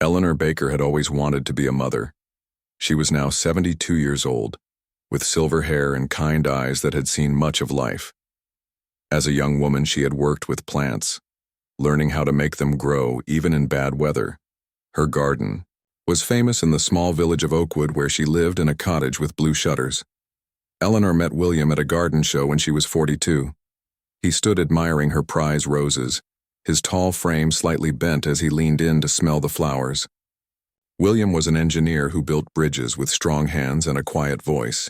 Eleanor Baker had always wanted to be a mother. She was now 72 years old, with silver hair and kind eyes that had seen much of life. As a young woman, she had worked with plants, learning how to make them grow even in bad weather. Her garden was famous in the small village of Oakwood, where she lived in a cottage with blue shutters. Eleanor met William at a garden show when she was 42. He stood admiring her prize roses, his tall frame slightly bent as he leaned in to smell the flowers. William was an engineer who built bridges with strong hands and a quiet voice.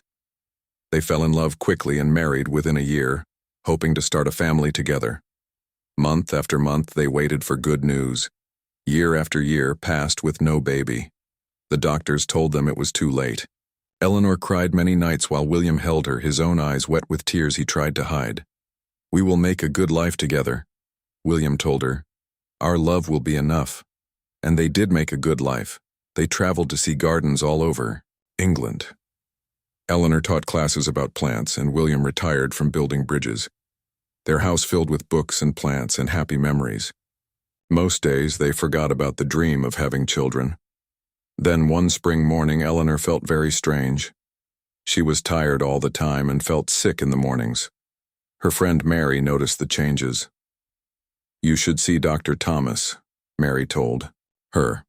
They fell in love quickly and married within a year, hoping to start a family together. Month after month, they waited for good news. Year after year passed with no baby. The doctors told them it was too late. Eleanor cried many nights while William held her, his own eyes wet with tears he tried to hide. "We will make a good life together," William told her. "Our love will be enough." And they did make a good life. They traveled to see gardens all over England. Eleanor taught classes about plants, and William retired from building bridges. Their house filled with books and plants and happy memories. Most days, they forgot about the dream of having children. Then one spring morning, Eleanor felt very strange. She was tired all the time and felt sick in the mornings. Her friend Mary noticed the changes. "You should see Dr. Thomas," Mary told her.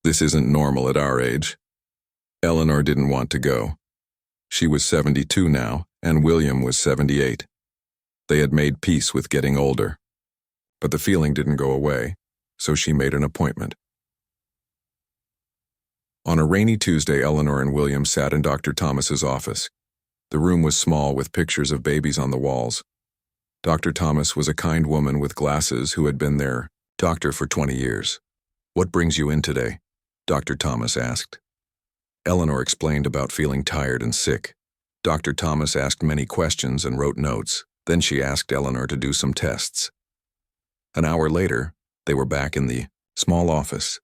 "This isn't normal at our age." Eleanor didn't want to go. She was 72 now, and William was 78. They had made peace with getting older. But the feeling didn't go away, so she made an appointment. On a rainy Tuesday, Eleanor and William sat in Dr. Thomas's office. The room was small, with pictures of babies on the walls. Dr. Thomas was a kind woman with glasses who had been their doctor for 20 years. "What brings you in today?" Dr. Thomas asked. Eleanor explained about feeling tired and sick. Dr. Thomas asked many questions and wrote notes. Then she asked Eleanor to do some tests. An hour later, they were back in the small office.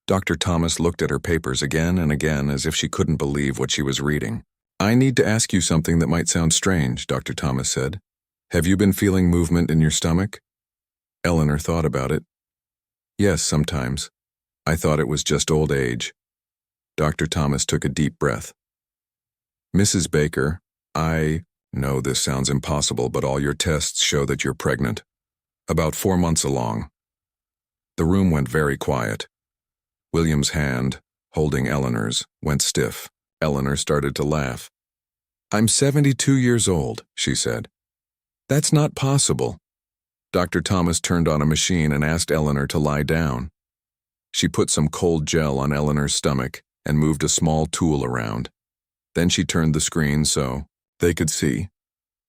Dr. Thomas looked at her papers again and again as if she couldn't believe what she was reading. "I need to ask you something that might sound strange," Dr. Thomas said. "Have you been feeling movement in your stomach?" Eleanor thought about it. "Yes, sometimes. I thought it was just old age." Dr. Thomas took a deep breath. "Mrs. Baker, I know this sounds impossible, but all your tests show that you're pregnant. About 4 months along." The room went very quiet. William's hand, holding Eleanor's, went stiff. Eleanor started to laugh. "I'm 72 years old," she said. "That's not possible." Dr. Thomas turned on a machine and asked Eleanor to lie down. She put some cold gel on Eleanor's stomach and moved a small tool around. Then she turned the screen so they could see.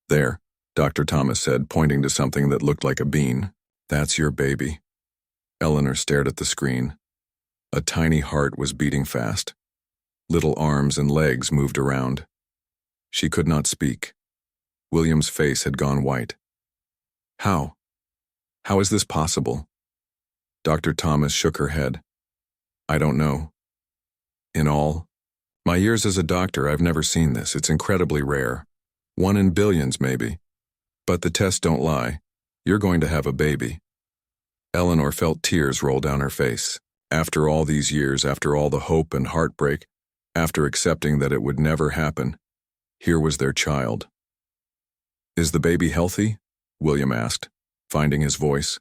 "There," Dr. Thomas said, pointing to something that looked like a bean. "That's your baby." Eleanor stared at the screen. A tiny heart was beating fast. Little arms and legs moved around. She could not speak. William's face had gone white. How? How is this possible?" Dr. Thomas shook her head. "I don't know. In all my years as a doctor, I've never seen this. It's incredibly rare. 1 in billions, maybe. But the tests don't lie. You're going to have a baby." Eleanor felt tears roll down her face. After all these years, after all the hope and heartbreak, after accepting that it would never happen, here was their child. "Is the baby healthy?" William asked, finding his voice.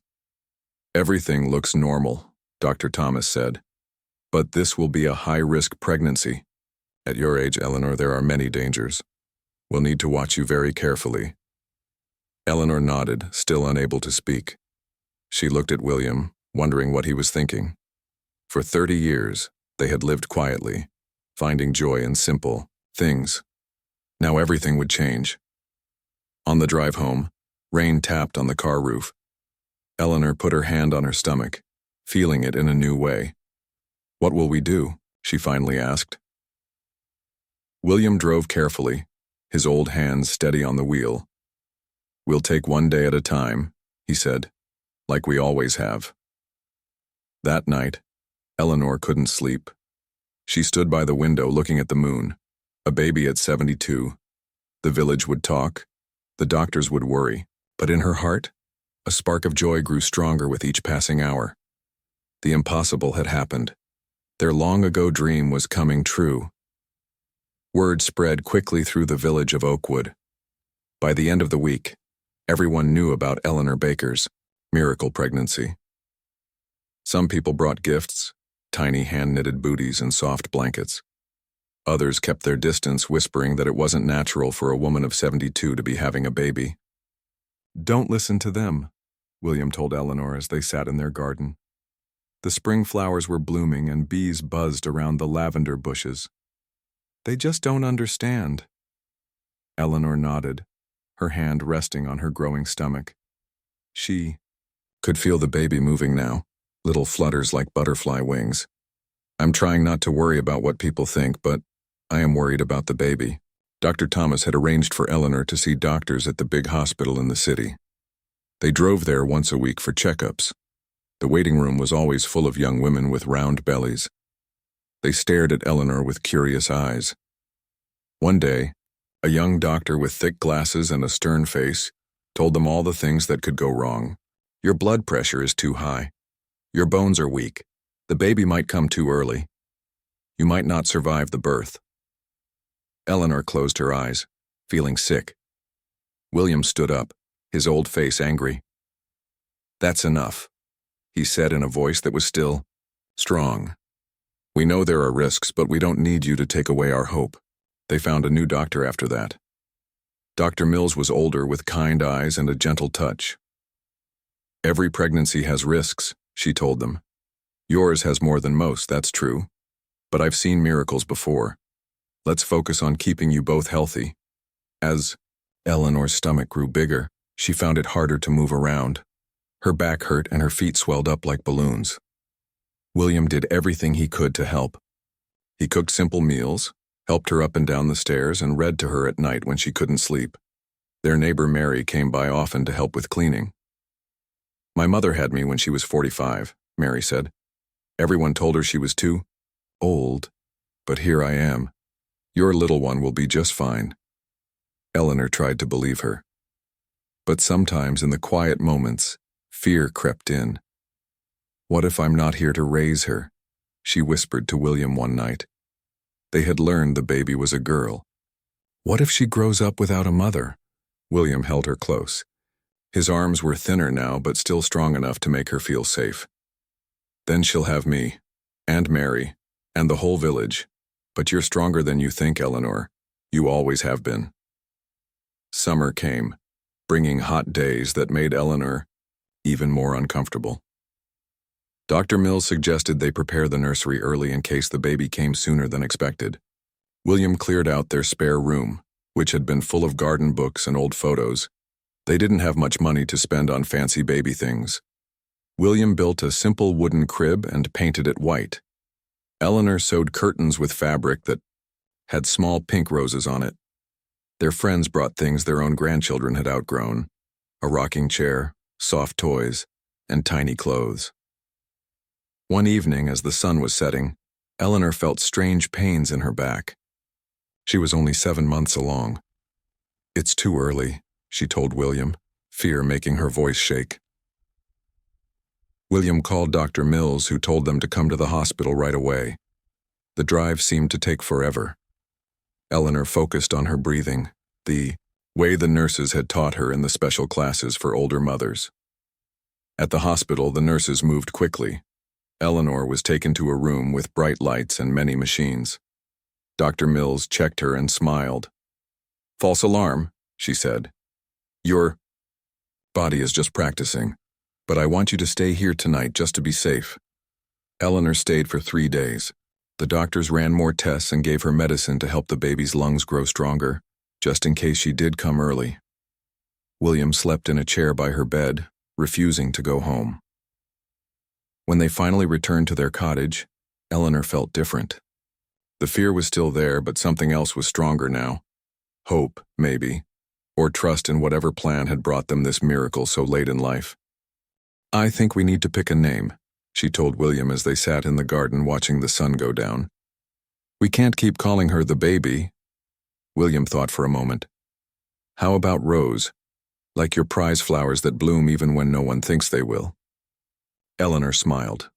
"Everything looks normal," Dr. Thomas said. "But this will be a high-risk pregnancy. At your age, Eleanor, there are many dangers. We'll need to watch you very carefully." Eleanor nodded, still unable to speak. She looked at William, wondering what he was thinking. For 30 years, they had lived quietly, finding joy in simple things. Now everything would change. On the drive home, rain tapped on the car roof. Eleanor put her hand on her stomach, feeling it in a new way. "What will we do?" she finally asked. William drove carefully, his old hands steady on the wheel. "We'll take one day at a time," he said, "like we always have." That night, Eleanor couldn't sleep. She stood by the window looking at the moon. A baby at 72. The village would talk. The doctors would worry. But in her heart, a spark of joy grew stronger with each passing hour. The impossible had happened. Their long-ago dream was coming true. Word spread quickly through the village of Oakwood. By the end of the week, everyone knew about Eleanor Baker's miracle pregnancy. Some people brought gifts, tiny hand-knitted booties and soft blankets. Others kept their distance, whispering that it wasn't natural for a woman of 72 to be having a baby. "Don't listen to them," William told Eleanor as they sat in their garden. The spring flowers were blooming and bees buzzed around the lavender bushes. "They just don't understand." Eleanor nodded, her hand resting on her growing stomach. She could feel the baby moving now, little flutters like butterfly wings. "I'm trying not to worry about what people think, but I am worried about the baby." Dr. Thomas had arranged for Eleanor to see doctors at the big hospital in the city. They drove there once a week for checkups. The waiting room was always full of young women with round bellies. They stared at Eleanor with curious eyes. One day, a young doctor with thick glasses and a stern face told them all the things that could go wrong. "Your blood pressure is too high. Your bones are weak. The baby might come too early. You might not survive the birth." Eleanor closed her eyes, feeling sick. William stood up, his old face angry. "That's enough," he said in a voice that was still strong. "We know there are risks, but we don't need you to take away our hope." They found a new doctor after that. Dr. Mills was older, with kind eyes and a gentle touch. "Every pregnancy has risks," she told them. "Yours has more than most, that's true. But I've seen miracles before. Let's focus on keeping you both healthy." As Eleanor's stomach grew bigger, she found it harder to move around. Her back hurt and her feet swelled up like balloons. William did everything he could to help. He cooked simple meals, helped her up and down the stairs, and read to her at night when she couldn't sleep. Their neighbor Mary came by often to help with cleaning. "My mother had me when she was 45, Mary said. "Everyone told her she was too old, but here I am. Your little one will be just fine." Eleanor tried to believe her. But sometimes in the quiet moments, fear crept in. "What if I'm not here to raise her?" she whispered to William one night. They had learned the baby was a girl. "What if she grows up without a mother?" William held her close. His arms were thinner now, but still strong enough to make her feel safe. "Then she'll have me, and Mary, and the whole village. But you're stronger than you think, Eleanor. You always have been." Summer came, bringing hot days that made Eleanor even more uncomfortable. Dr. Mills suggested they prepare the nursery early in case the baby came sooner than expected. William cleared out their spare room, which had been full of garden books and old photos. They didn't have much money to spend on fancy baby things. William built a simple wooden crib and painted it white. Eleanor sewed curtains with fabric that had small pink roses on it. Their friends brought things their own grandchildren had outgrown: a rocking chair, soft toys, and tiny clothes. One evening, as the sun was setting, Eleanor felt strange pains in her back. She was only 7 months along. "It's too early," she told William, fear making her voice shake. William called Dr. Mills, who told them to come to the hospital right away. The drive seemed to take forever. Eleanor focused on her breathing, the way the nurses had taught her in the special classes for older mothers. At the hospital, the nurses moved quickly. Eleanor was taken to a room with bright lights and many machines. Dr. Mills checked her and smiled. "False alarm," she said. "Your body is just practicing, but I want you to stay here tonight just to be safe." Eleanor stayed for 3 days. The doctors ran more tests and gave her medicine to help the baby's lungs grow stronger, just in case she did come early. William slept in a chair by her bed, refusing to go home. When they finally returned to their cottage, Eleanor felt different. The fear was still there, but something else was stronger now. Hope, maybe, or trust in whatever plan had brought them this miracle so late in life. "I think we need to pick a name," she told William as they sat in the garden watching the sun go down. "We can't keep calling her the baby." William thought for a moment. "How about Rose, like your prize flowers that bloom even when no one thinks they will?" Eleanor smiled.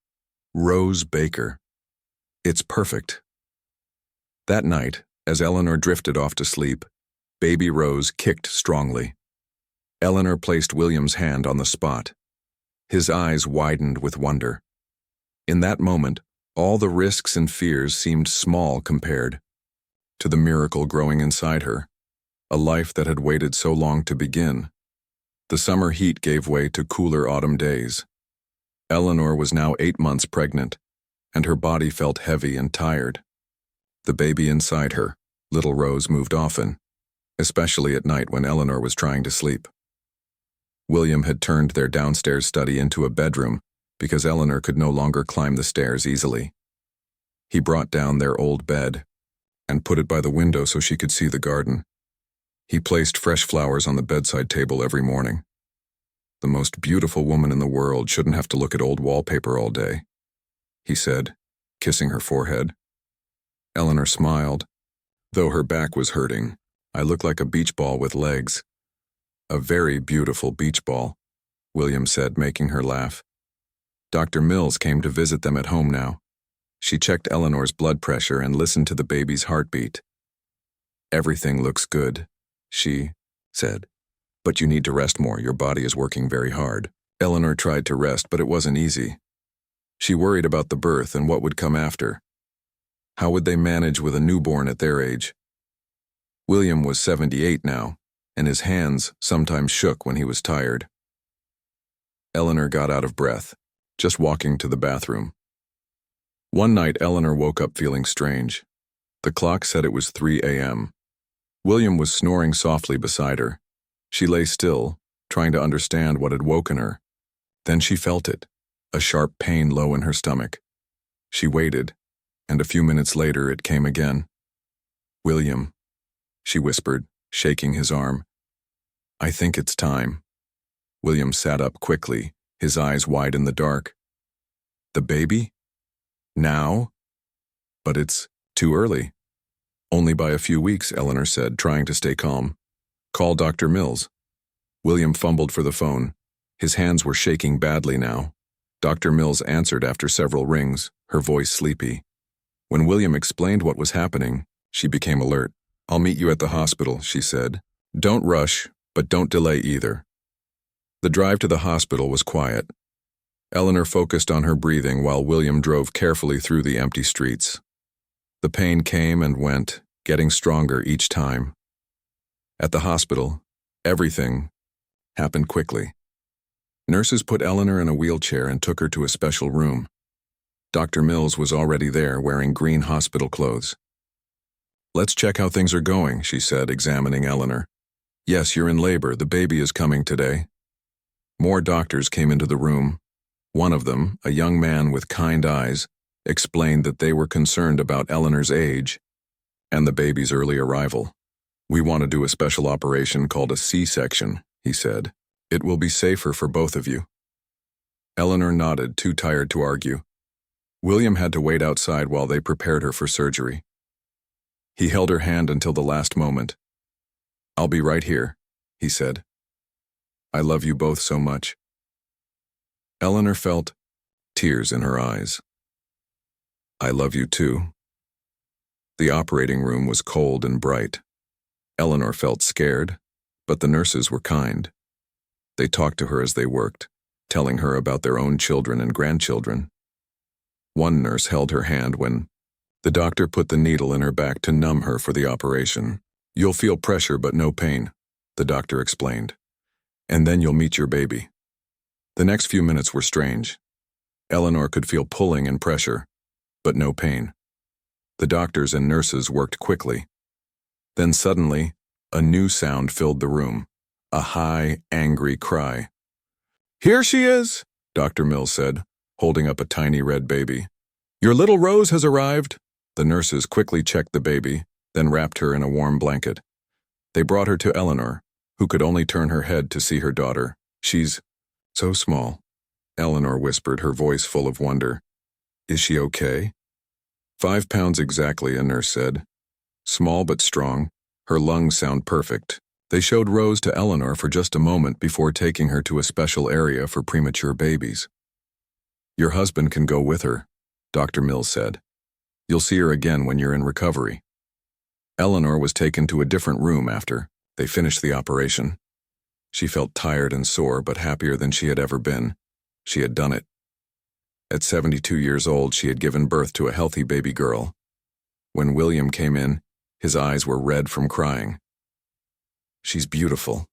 Rose Baker. It's perfect. That night, as Eleanor drifted off to sleep, baby Rose kicked strongly. Eleanor placed William's hand on the spot. His eyes widened with wonder. In that moment, all the risks and fears seemed small compared to the miracle growing inside her, a life that had waited so long to begin. The summer heat gave way to cooler autumn days. Eleanor was now 8 months pregnant, and her body felt heavy and tired. The baby inside her, little Rose, moved often, especially at night when Eleanor was trying to sleep. William had turned their downstairs study into a bedroom because Eleanor could no longer climb the stairs easily. He brought down their old bed and put it by the window so she could see the garden. He placed fresh flowers on the bedside table every morning. The most beautiful woman in the world shouldn't have to look at old wallpaper all day, he said, kissing her forehead. Eleanor smiled. Though her back was hurting, I look like a beach ball with legs. A very beautiful beach ball, William said, making her laugh. Dr. Mills came to visit them at home now. She checked Eleanor's blood pressure and listened to the baby's heartbeat. Everything looks good, she said. But you need to rest more. Your body is working very hard. Eleanor tried to rest, but it wasn't easy. She worried about the birth and what would come after. How would they manage with a newborn at their age? William was 78 now, and his hands sometimes shook when he was tired. Eleanor got out of breath, just walking to the bathroom. One night, Eleanor woke up feeling strange. The clock said it was 3 a.m. William was snoring softly beside her. She lay still, trying to understand what had woken her. Then she felt it, a sharp pain low in her stomach. She waited, and a few minutes later it came again. "William," she whispered, shaking his arm. "I think it's time." William sat up quickly, his eyes wide in the dark. "The baby? Now?" "But it's too early." "Only by a few weeks," Eleanor said, trying to stay calm. "Call Dr. Mills." William fumbled for the phone. His hands were shaking badly now. Dr. Mills answered after several rings, her voice sleepy. When William explained what was happening, she became alert. "I'll meet you at the hospital," she said. "Don't rush, but don't delay either." The drive to the hospital was quiet. Eleanor focused on her breathing while William drove carefully through the empty streets. The pain came and went, getting stronger each time. At the hospital, everything happened quickly. Nurses put Eleanor in a wheelchair and took her to a special room. Dr. Mills was already there, wearing green hospital clothes. "Let's check how things are going," she said, examining Eleanor. "Yes, you're in labor. The baby is coming today." More doctors came into the room. One of them, a young man with kind eyes, explained that they were concerned about Eleanor's age and the baby's early arrival. "We want to do a special operation called a C-section," he said. "It will be safer for both of you." Eleanor nodded, too tired to argue. William had to wait outside while they prepared her for surgery. He held her hand until the last moment. "I'll be right here," he said. "I love you both so much." Eleanor felt tears in her eyes. "I love you too." The operating room was cold and bright. Eleanor felt scared, but the nurses were kind. They talked to her as they worked, telling her about their own children and grandchildren. One nurse held her hand when the doctor put the needle in her back to numb her for the operation. "You'll feel pressure but no pain," the doctor explained. "And then you'll meet your baby." The next few minutes were strange. Eleanor could feel pulling and pressure, but no pain. The doctors and nurses worked quickly. Then suddenly, a new sound filled the room, a high, angry cry. "Here she is," Dr. Mills said, holding up a tiny red baby. "Your little Rose has arrived." The nurses quickly checked the baby, then wrapped her in a warm blanket. They brought her to Eleanor, who could only turn her head to see her daughter. "She's so small," Eleanor whispered, her voice full of wonder. "Is she okay?" 5 pounds exactly, a nurse said. Small but strong, her lungs sound perfect. They showed Rose to Eleanor for just a moment before taking her to a special area for premature babies. Your husband can go with her, Dr. Mills said. You'll see her again when you're in recovery. Eleanor was taken to a different room after they finished the operation. She felt tired and sore, but happier than she had ever been. She had done it. At 72 years old, she had given birth to a healthy baby girl. When William came in, his eyes were red from crying. She's beautiful,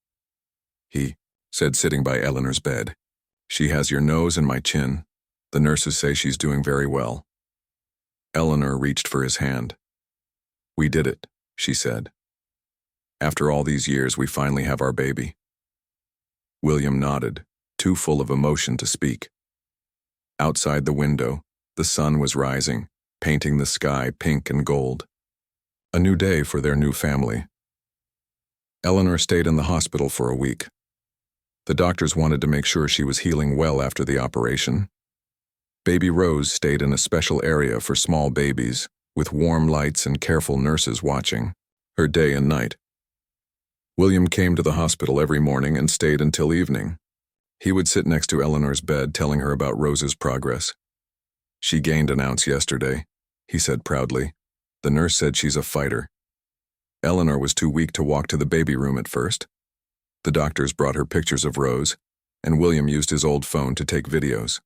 he said, sitting by Eleanor's bed. She has your nose and my chin. The nurses say she's doing very well. Eleanor reached for his hand. We did it, she said. After all these years, we finally have our baby. William nodded, too full of emotion to speak. Outside the window, the sun was rising, painting the sky pink and gold. A new day for their new family. Eleanor stayed in the hospital for a week. The doctors wanted to make sure she was healing well after the operation. Baby Rose stayed in a special area for small babies, with warm lights and careful nurses watching her day and night. William came to the hospital every morning and stayed until evening. He would sit next to Eleanor's bed, telling her about Rose's progress. She gained an ounce yesterday, he said proudly. The nurse said she's a fighter. Eleanor was too weak to walk to the baby room at first. The doctors brought her pictures of Rose, and William used his old phone to take videos.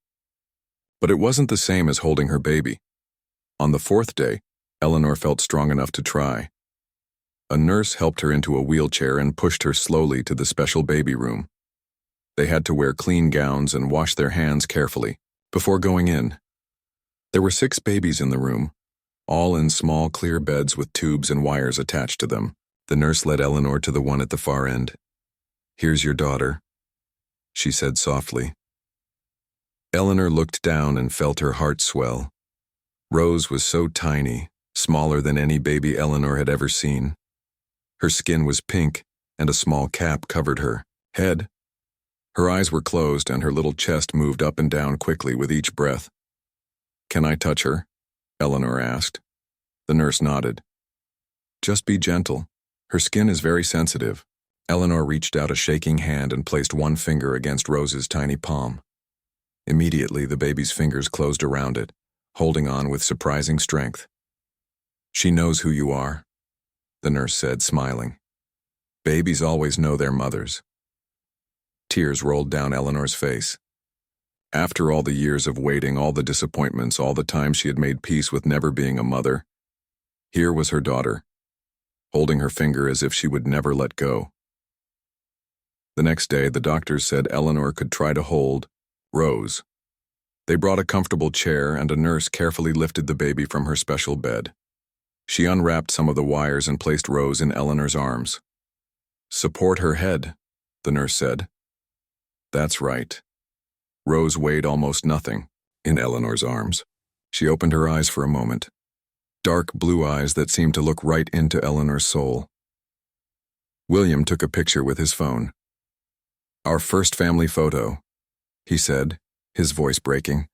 But it wasn't the same as holding her baby. On the fourth day, Eleanor felt strong enough to try. A nurse helped her into a wheelchair and pushed her slowly to the special baby room. They had to wear clean gowns and wash their hands carefully before going in. There were 6 babies in the room, all in small, clear beds with tubes and wires attached to them. The nurse led Eleanor to the one at the far end. Here's your daughter, she said softly. Eleanor looked down and felt her heart swell. Rose was so tiny, smaller than any baby Eleanor had ever seen. Her skin was pink, and a small cap covered her head. Her eyes were closed, and her little chest moved up and down quickly with each breath. Can I touch her? Eleanor asked. The nurse nodded. Just be gentle. Her skin is very sensitive. Eleanor reached out a shaking hand and placed one finger against Rose's tiny palm. Immediately, the baby's fingers closed around it, holding on with surprising strength. She knows who you are, the nurse said, smiling. Babies always know their mothers. Tears rolled down Eleanor's face. After all the years of waiting, all the disappointments, all the times she had made peace with never being a mother, here was her daughter, holding her finger as if she would never let go. The next day, the doctors said Eleanor could try to hold Rose. They brought a comfortable chair, and a nurse carefully lifted the baby from her special bed. She unwrapped some of the wires and placed Rose in Eleanor's arms. Support her head, the nurse said. That's right. Rose weighed almost nothing in Eleanor's arms. She opened her eyes for a moment. Dark blue eyes that seemed to look right into Eleanor's soul. William took a picture with his phone. Our first family photo, he said, his voice breaking.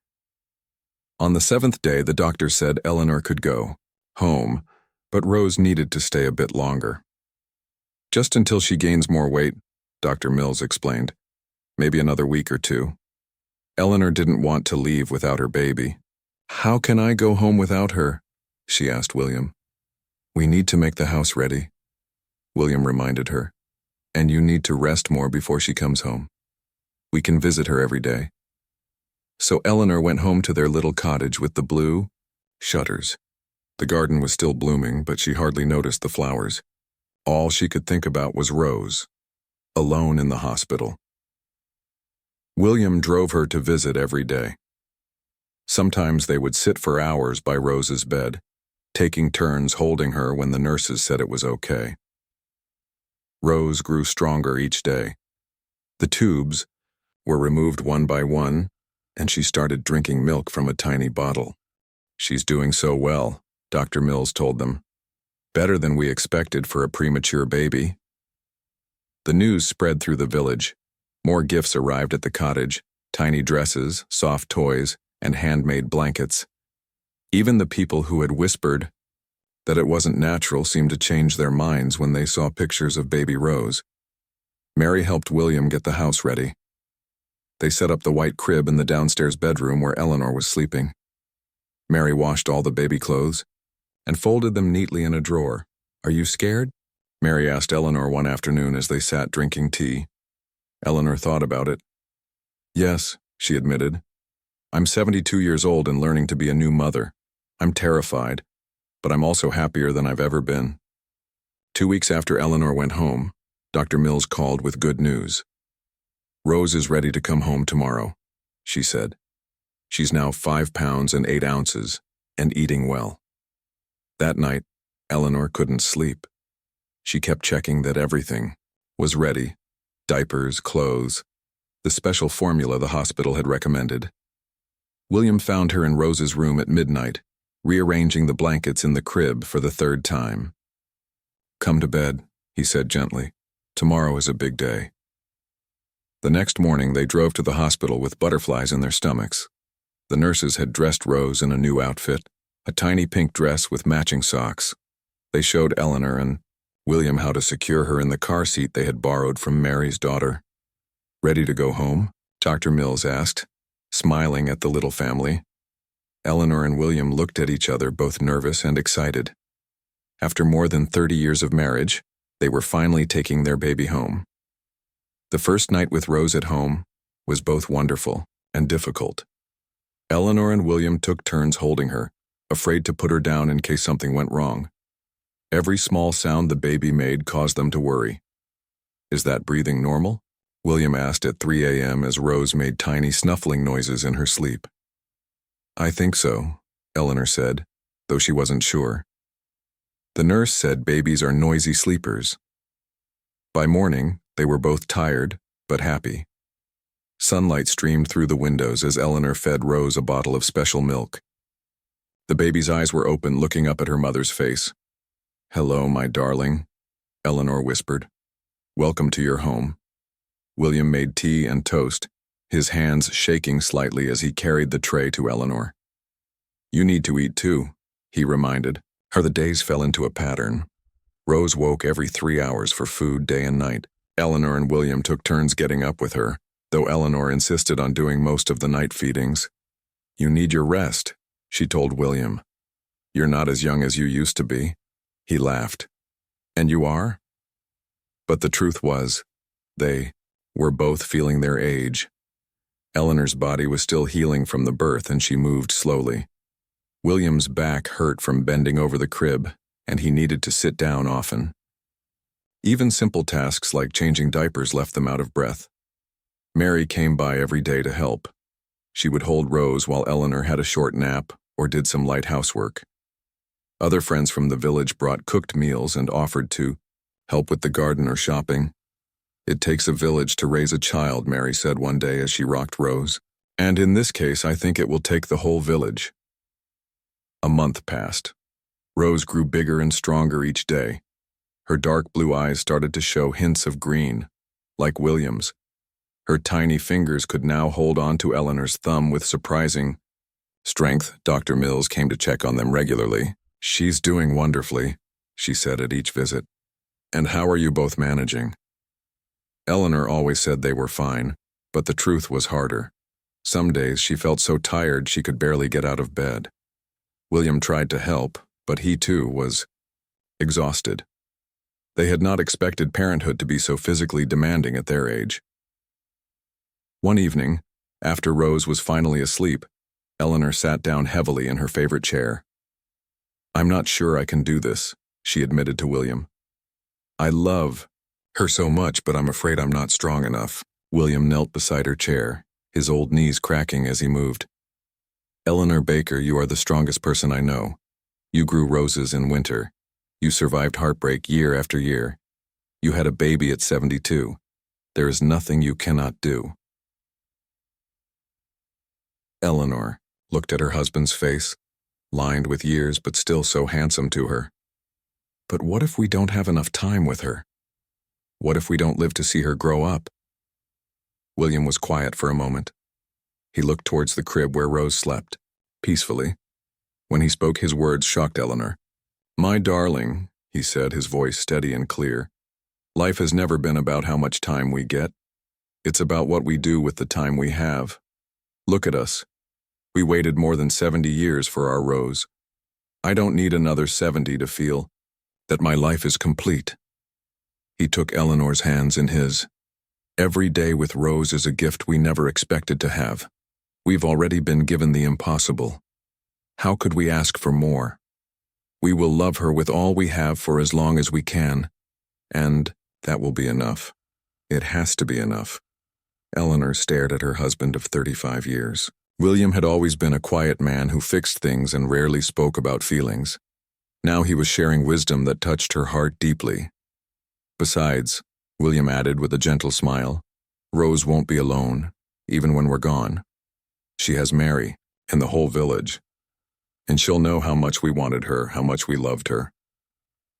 On the 7th day, the doctor said Eleanor could go home, but Rose needed to stay a bit longer. Just until she gains more weight, Dr. Mills explained. Maybe another week or 2. Eleanor didn't want to leave without her baby. How can I go home without her? She asked William. We need to make the house ready, William reminded her. And you need to rest more before she comes home. We can visit her every day. So Eleanor went home to their little cottage with the blue shutters. The garden was still blooming, but she hardly noticed the flowers. All she could think about was Rose, alone in the hospital. William drove her to visit every day. Sometimes they would sit for hours by Rose's bed, taking turns holding her when the nurses said it was okay. Rose grew stronger each day. The tubes were removed one by one, and she started drinking milk from a tiny bottle. She's doing so well, Dr. Mills told them. Better than we expected for a premature baby. The news spread through the village. More gifts arrived at the cottage, tiny dresses, soft toys, and handmade blankets. Even the people who had whispered that it wasn't natural seemed to change their minds when they saw pictures of baby Rose. Mary helped William get the house ready. They set up the white crib in the downstairs bedroom where Eleanor was sleeping. Mary washed all the baby clothes and folded them neatly in a drawer. "Are you scared?" Mary asked Eleanor one afternoon as they sat drinking tea. Eleanor thought about it. "Yes," she admitted. "I'm 72 years old and learning to be a new mother. I'm terrified, but I'm also happier than I've ever been." 2 weeks after Eleanor went home, Dr. Mills called with good news. "Rose is ready to come home tomorrow," she said. "She's now 5 pounds and 8 ounces and eating well." That night, Eleanor couldn't sleep. She kept checking that everything was ready: diapers, clothes, the special formula the hospital had recommended. William found her in Rose's room at midnight, rearranging the blankets in the crib for the 3rd time. "Come to bed," he said gently. "Tomorrow is a big day." The next morning they drove to the hospital with butterflies in their stomachs. The nurses had dressed Rose in a new outfit, a tiny pink dress with matching socks. They showed Eleanor and William how to secure her in the car seat they had borrowed from Mary's daughter. "Ready to go home?" Dr. Mills asked, smiling at the little family. Eleanor and William looked at each other, both nervous and excited. After more than 30 years of marriage, they were finally taking their baby home. The first night with Rose at home was both wonderful and difficult. Eleanor and William took turns holding her, afraid to put her down in case something went wrong. Every small sound the baby made caused them to worry. "Is that breathing normal?" William asked at 3 a.m. as Rose made tiny snuffling noises in her sleep. "I think so," Eleanor said, though she wasn't sure. The nurse said babies are noisy sleepers. By morning, they were both tired, but happy. Sunlight streamed through the windows as Eleanor fed Rose a bottle of special milk. The baby's eyes were open, looking up at her mother's face. "Hello, my darling," Eleanor whispered. "Welcome to your home." William made tea and toast, his hands shaking slightly as he carried the tray to Eleanor. "You need to eat too," he reminded her. The days fell into a pattern. Rose woke every 3 hours for food day and night. Eleanor and William took turns getting up with her, though Eleanor insisted on doing most of the night feedings. "You need your rest," she told William. "You're not as young as you used to be." He laughed. "And you are?" But the truth was, they were both feeling their age. Eleanor's body was still healing from the birth and she moved slowly. William's back hurt from bending over the crib, and he needed to sit down often. Even simple tasks like changing diapers left them out of breath. Mary came by every day to help. She would hold Rose while Eleanor had a short nap or did some light housework. Other friends from the village brought cooked meals and offered to help with the garden or shopping. "It takes a village to raise a child," Mary said one day as she rocked Rose. "And in this case, I think it will take the whole village." A month passed. Rose grew bigger and stronger each day. Her dark blue eyes started to show hints of green, like William's. Her tiny fingers could now hold on to Eleanor's thumb with surprising strength. Dr. Mills came to check on them regularly. "She's doing wonderfully," she said at each visit. "And how are you both managing?" Eleanor always said they were fine, but the truth was harder. Some days she felt so tired she could barely get out of bed. William tried to help, but he too was exhausted. They had not expected parenthood to be so physically demanding at their age. One evening, after Rose was finally asleep, Eleanor sat down heavily in her favorite chair. "I'm not sure I can do this," she admitted to William. "I love her so much, but I'm afraid I'm not strong enough." William knelt beside her chair, his old knees cracking as he moved. "Eleanor Baker, you are the strongest person I know. You grew roses in winter. You survived heartbreak year after year. You had a baby at 72. There is nothing you cannot do." Eleanor looked at her husband's face, lined with years but still so handsome to her. "But what if we don't have enough time with her? What if we don't live to see her grow up?" William was quiet for a moment. He looked towards the crib where Rose slept, peacefully. When he spoke, his words shocked Eleanor. "My darling," he said, his voice steady and clear, "life has never been about how much time we get. It's about what we do with the time we have. Look at us. We waited more than 70 years for our Rose. I don't need another 70 to feel that my life is complete. He took Eleanor's hands in his. Every day with Rose is a gift we never expected to have. We've already been given the impossible. How could we ask for more? We will love her with all we have for as long as we can, and that will be enough. It has to be enough. Eleanor stared at her husband of 35 years. William had always been a quiet man who fixed things and rarely spoke about feelings. Now he was sharing wisdom that touched her heart deeply. Besides, William added with a gentle smile, Rose won't be alone, even when we're gone. She has Mary and the whole village. And she'll know how much we wanted her, how much we loved her.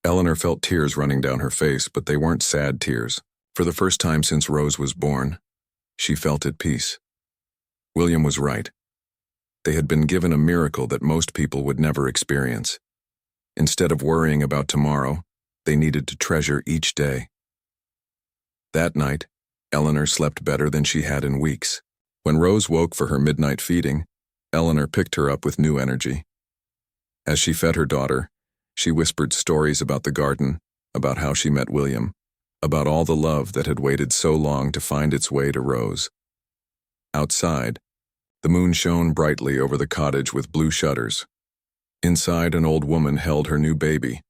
Eleanor felt tears running down her face, but they weren't sad tears. For the first time since Rose was born, she felt at peace. William was right. They had been given a miracle that most people would never experience. Instead of worrying about tomorrow, they needed to treasure each day. That night, Eleanor slept better than she had in weeks. When Rose woke for her midnight feeding, Eleanor picked her up with new energy. As she fed her daughter, she whispered stories about the garden, about how she met William, about all the love that had waited so long to find its way to Rose. Outside, the moon shone brightly over the cottage with blue shutters. Inside, an old woman held her new baby,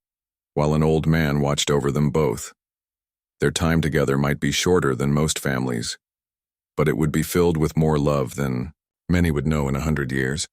while an old man watched over them both. Their time together might be shorter than most families, but it would be filled with more love than many would know in 100 years.